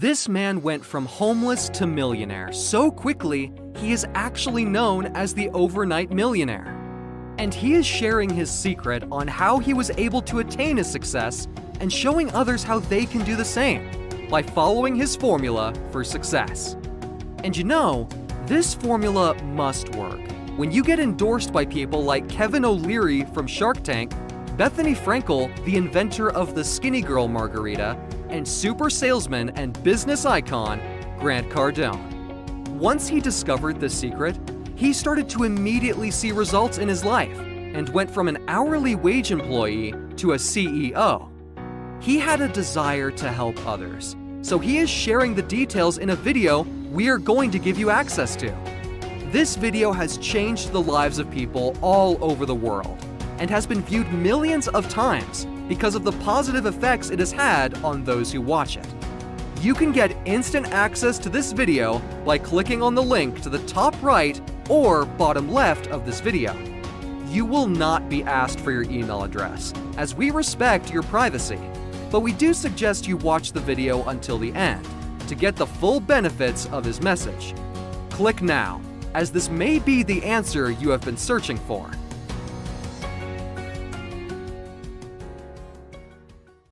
This man went from homeless to millionaire so quickly, he is actually known as the overnight millionaire. And he is sharing his secret on how he was able to attain his success and showing others how they can do the same by following his formula for success. And you know, this formula must work. When you get endorsed by people like Kevin O'Leary from Shark Tank, Bethany Frankel, the inventor of the Skinny Girl Margarita, and super salesman and business icon, Grant Cardone. Once he discovered this secret, he started to immediately see results in his life and went from an hourly wage employee to a CEO. He had a desire to help others, so he is sharing the details in a video we are going to give you access to. This video has changed the lives of people all over the world and has been viewed millions of times because of the positive effects it has had on those who watch it. You can get instant access to this video by clicking on the link to the top right or bottom left of this video. You will not be asked for your email address, as we respect your privacy, but we do suggest you watch the video until the end to get the full benefits of his message. Click now, as this may be the answer you have been searching for.